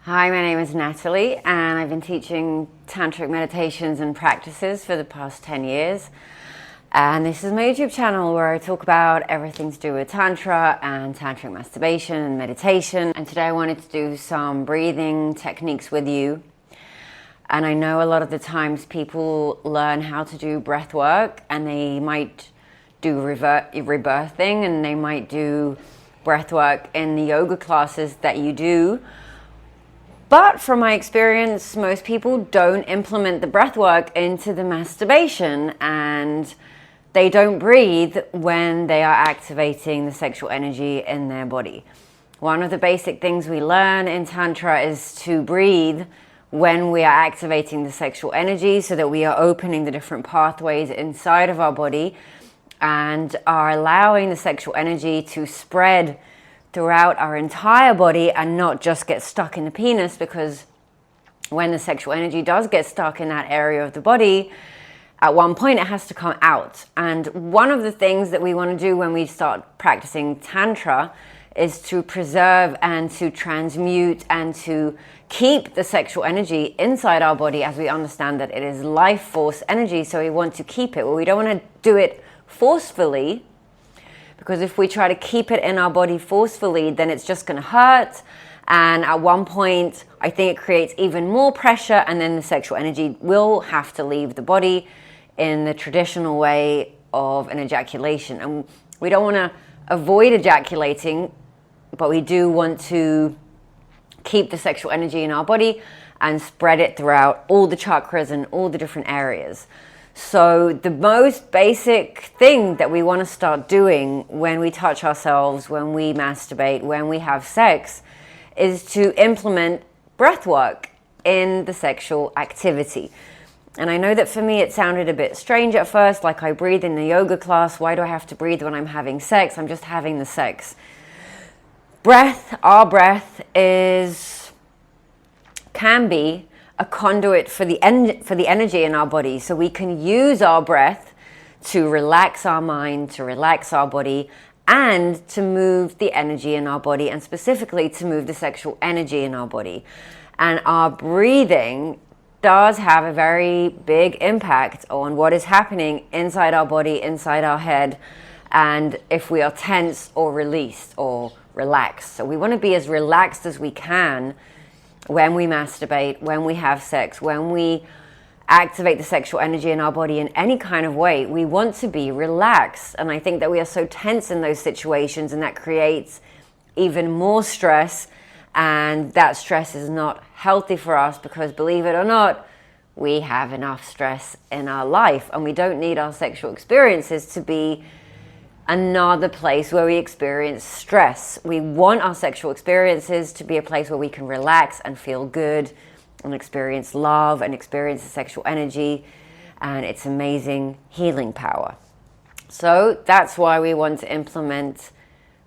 Hi, my name is Natalie, and I've been teaching Tantric meditations and practices for the past 10 years. And this is my YouTube channel where I talk about everything to do with Tantra and Tantric masturbation and meditation. And today I wanted to do some breathing techniques with you. And I know a lot of the times people learn how to do breath work and they might do rebirthing and they might do breath work in the yoga classes that you do. But from my experience, most people don't implement the breath work into the masturbation, and they don't breathe when they are activating the sexual energy in their body. One of the basic things we learn in Tantra is to breathe when we are activating the sexual energy, so that we are opening the different pathways inside of our body and are allowing the sexual energy to spread throughout our entire body and not just get stuck in the penis, because when the sexual energy does get stuck in that area of the body, at one point it has to come out. And one of the things that we want to do when we start practicing Tantra is to preserve and to transmute and to keep the sexual energy inside our body, as we understand that it is life force energy. So we want to keep it. Well, we don't want to do it forcefully, because if we try to keep it in our body forcefully, then it's just going to hurt. And at one point, I think it creates even more pressure, and then the sexual energy will have to leave the body in the traditional way of an ejaculation. And we don't want to avoid ejaculating, but we do want to keep the sexual energy in our body and spread it throughout all the chakras and all the different areas. So the most basic thing that we want to start doing when we touch ourselves, when we masturbate, when we have sex, is to implement breath work in the sexual activity. And I know that for me it sounded a bit strange at first, like I breathe in the yoga class. Why do I have to breathe when I'm having sex? I'm just having the sex. Our breath can be a conduit for the energy in our body. So we can use our breath to relax our mind, to relax our body, and to move the energy in our body, and specifically to move the sexual energy in our body. And our breathing does have a very big impact on what is happening inside our body, inside our head, and if we are tense or released or relaxed. So we want to be as relaxed as we can when we masturbate, when we have sex, when we activate the sexual energy in our body in any kind of way. We want to be relaxed. And I think that we are so tense in those situations, and that creates even more stress. And that stress is not healthy for us, because believe it or not, we have enough stress in our life, and we don't need our sexual experiences to be another place where we experience stress. We want our sexual experiences to be a place where we can relax and feel good and experience love and experience the sexual energy and its amazing healing power. So that's why we want to implement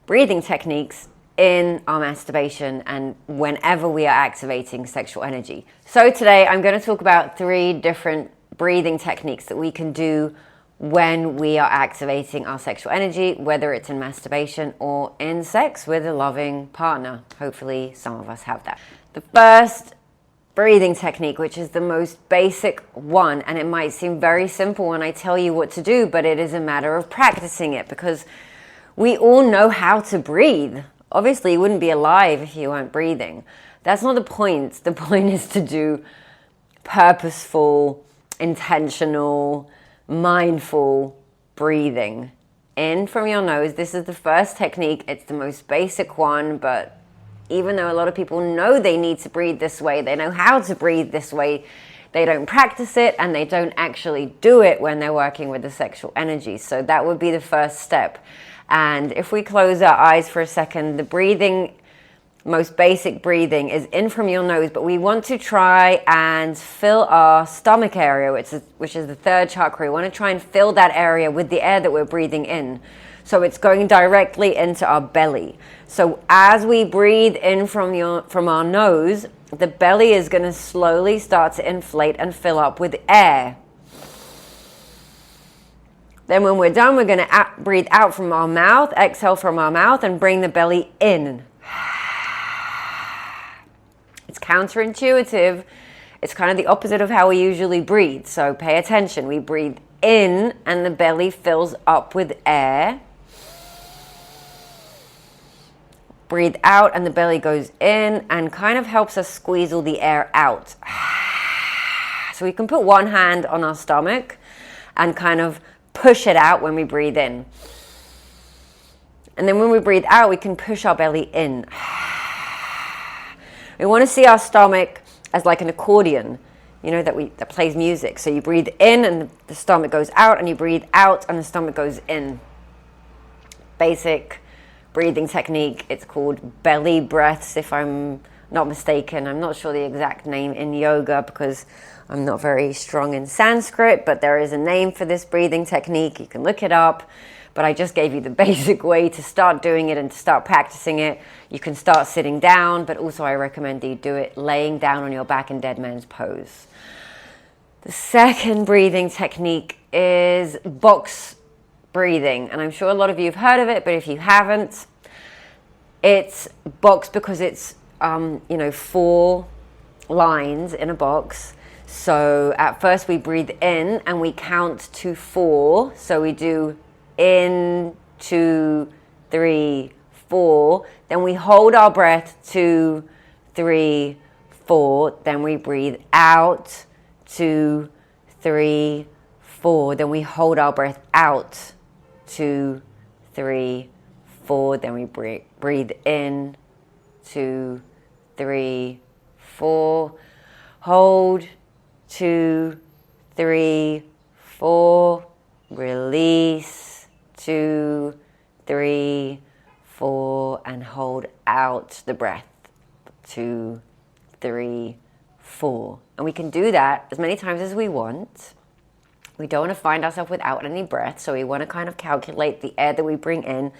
breathing techniques in our masturbation and whenever we are activating sexual energy. So today I'm going to talk about 3 different breathing techniques that we can do when we are activating our sexual energy, whether it's in masturbation or in sex with a loving partner. Hopefully some of us have that. The first breathing technique, which is the most basic one, and it might seem very simple when I tell you what to do, but it is a matter of practicing it, because we all know how to breathe. Obviously you wouldn't be alive if you weren't breathing. That's not the point. The point is to do purposeful, intentional, mindful breathing in from your nose. This is the first technique. It's the most basic one, but even though a lot of people know they need to breathe this way, they know how to breathe this way, they don't practice it, and they don't actually do it when they're working with the sexual energy. So that would be the first step. And if we close our eyes for a second, the breathing, most basic breathing, is in from your nose, but we want to try and fill our stomach area, which is the 3rd chakra. We want to try and fill that area with the air that we're breathing in. So it's going directly into our belly. So as we breathe in from our nose, the belly is going to slowly start to inflate and fill up with air. Then when we're done, we're going to breathe out from our mouth, exhale from our mouth, and bring the belly in. It's counterintuitive. It's kind of the opposite of how we usually breathe. So pay attention. We breathe in and the belly fills up with air. Breathe out and the belly goes in and kind of helps us squeeze all the air out. So we can put one hand on our stomach and kind of push it out when we breathe in. And then when we breathe out, we can push our belly in. We want to see our stomach as like an accordion, you know, that plays music. So you breathe in and the stomach goes out, and you breathe out and the stomach goes in. Basic breathing technique. It's called belly breaths, if I'm not mistaken. I'm not sure the exact name in yoga because I'm not very strong in Sanskrit, but there is a name for this breathing technique. You can look it up. But I just gave you the basic way to start doing it and to start practicing it. You can start sitting down, but also I recommend that you do it laying down on your back in dead man's pose. The second breathing technique is box breathing. And I'm sure a lot of you have heard of it, but if you haven't, it's box because it's, 4 lines in a box. So at first we breathe in and we count to 4. So we do in, 2, 3, 4. Then we hold our breath, 2, 3, 4. Then we breathe out, 2, 3, 4. Then we hold our breath out, 2, 3, 4. Then we breathe in, 2, 3, 4. Hold, 2, 3, 4. Release. 2, 3, 4, and hold out the breath. 2, 3, 4. And we can do that as many times as we want. We don't want to find ourselves without any breath, so we want to kind of calculate the air that we bring in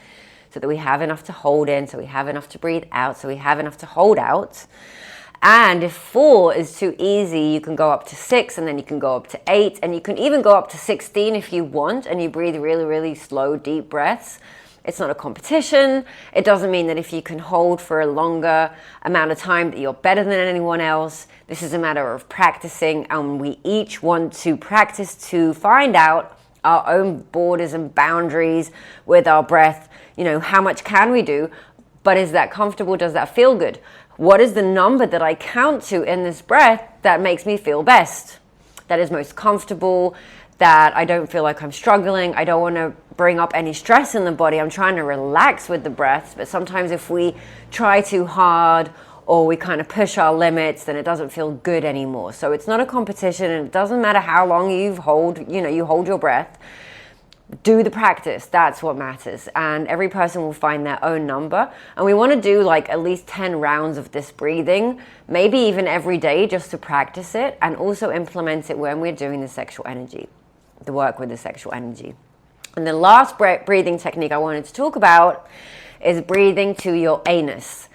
so that we have enough to hold in, so we have enough to breathe out, so we have enough to hold out. And if 4 is too easy, you can go up to 6, and then you can go up to 8, and you can even go up to 16 if you want, and you breathe really, really slow, deep breaths. It's not a competition. It doesn't mean that if you can hold for a longer amount of time that you're better than anyone else. This is a matter of practicing, and we each want to practice to find out our own borders and boundaries with our breath. You know, how much can we do? But is that comfortable? Does that feel good? What is the number that I count to in this breath that makes me feel best? That is most comfortable, that I don't feel like I'm struggling. I don't want to bring up any stress in the body. I'm trying to relax with the breath. But sometimes if we try too hard or we kind of push our limits, then it doesn't feel good anymore. So it's not a competition, and it doesn't matter how long you hold your breath. Do the practice. That's what matters. And every person will find their own number. And we want to do like at least 10 rounds of this breathing, maybe even every day, just to practice it and also implement it when we're doing the sexual energy, the work with the sexual energy. And the last breathing technique I wanted to talk about is breathing to your anus.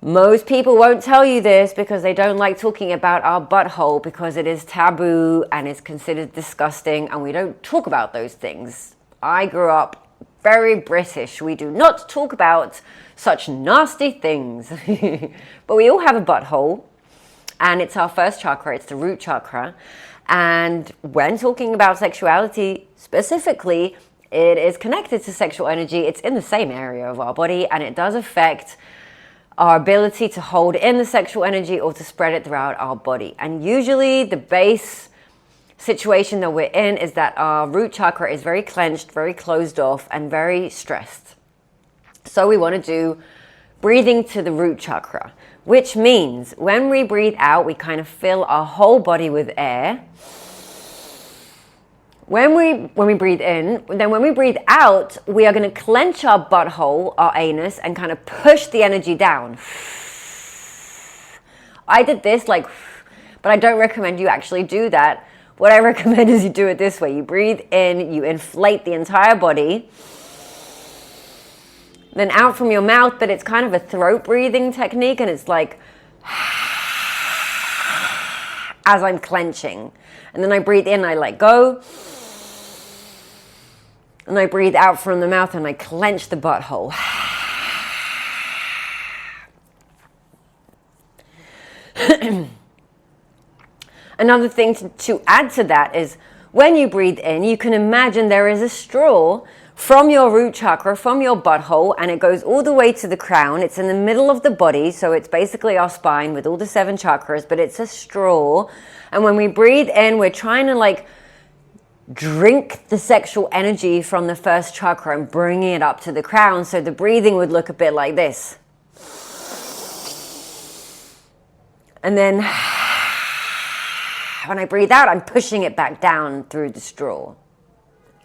Most people won't tell you this because they don't like talking about our butthole because it is taboo and is considered disgusting, and we don't talk about those things. I grew up very British. We do not talk about such nasty things. But we all have a butthole, and it's our first chakra. It's the root chakra. And when talking about sexuality specifically, it is connected to sexual energy. It's in the same area of our body, and it does affect our ability to hold in the sexual energy or to spread it throughout our body. And usually the base situation that we're in is that our root chakra is very clenched, very closed off, and very stressed. So we want to do breathing to the root chakra, which means when we breathe out, we kind of fill our whole body with air. When we breathe in, then when we breathe out, we are going to clench our butthole, our anus, and kind of push the energy down. I did this but I don't recommend you actually do that. What I recommend is you do it this way. You breathe in, you inflate the entire body, then out from your mouth, but it's kind of a throat breathing technique, and it's like as I'm clenching. And then I breathe in, I let go. And I breathe out from the mouth and I clench the butthole. Another thing to add to that is when you breathe in, you can imagine there is a straw from your root chakra, from your butthole, and it goes all the way to the crown. It's in the middle of the body, so it's basically our spine with all the 7 chakras, but it's a straw. And when we breathe in, we're trying to like drink the sexual energy from the first chakra and bring it up to the crown. So the breathing would look a bit like this. And then when I breathe out, I'm pushing it back down through the straw.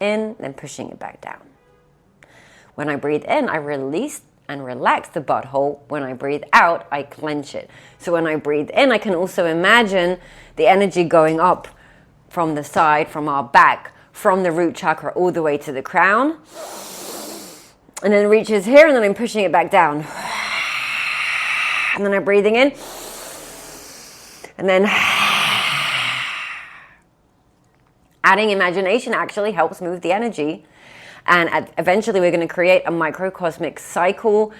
In, then pushing it back down. When I breathe in, I release and relax the butthole. When I breathe out, I clench it. So when I breathe in, I can also imagine the energy going up from the side, from our back, from the root chakra all the way to the crown. And then it reaches here, and then I'm pushing it back down. And then I'm breathing in. And then adding imagination actually helps move the energy. And eventually we're going to create a microcosmic cycle.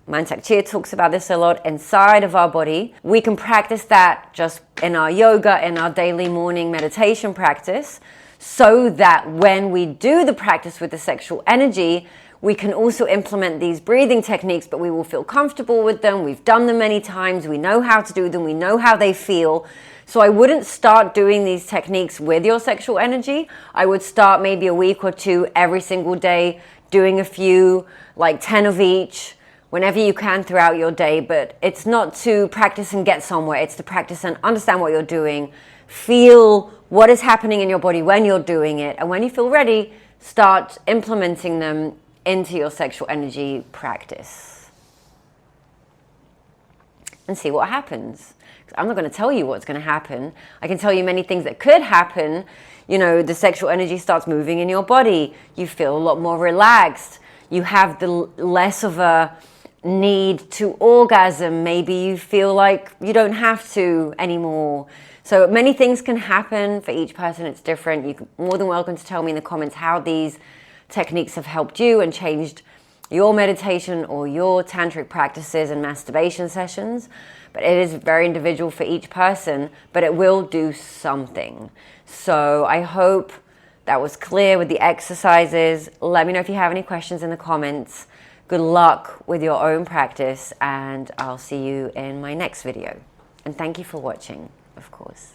Mantak Chia talks about this a lot inside of our body. We can practice that just in our yoga, in our daily morning meditation practice, so that when we do the practice with the sexual energy, we can also implement these breathing techniques, but we will feel comfortable with them. We've done them many times. We know how to do them. We know how they feel. So I wouldn't start doing these techniques with your sexual energy. I would start maybe a week or 2 every single day, doing a few, like 10 of each, whenever you can throughout your day. But it's not to practice and get somewhere. It's to practice and understand what you're doing. Feel what is happening in your body when you're doing it. And when you feel ready, start implementing them into your sexual energy practice. And see what happens. I'm not going to tell you what's going to happen. I can tell you many things that could happen. You know, the sexual energy starts moving in your body. You feel a lot more relaxed. You have the less of a need to orgasm. Maybe you feel like you don't have to anymore. So many things can happen. For each person, it's different. You're more than welcome to tell me in the comments how these techniques have helped you and changed your meditation or your tantric practices and masturbation sessions. But it is very individual for each person, but it will do something. So I hope that was clear with the exercises. Let me know if you have any questions in the comments. Good luck with your own practice, and I'll see you in my next video. And thank you for watching, of course.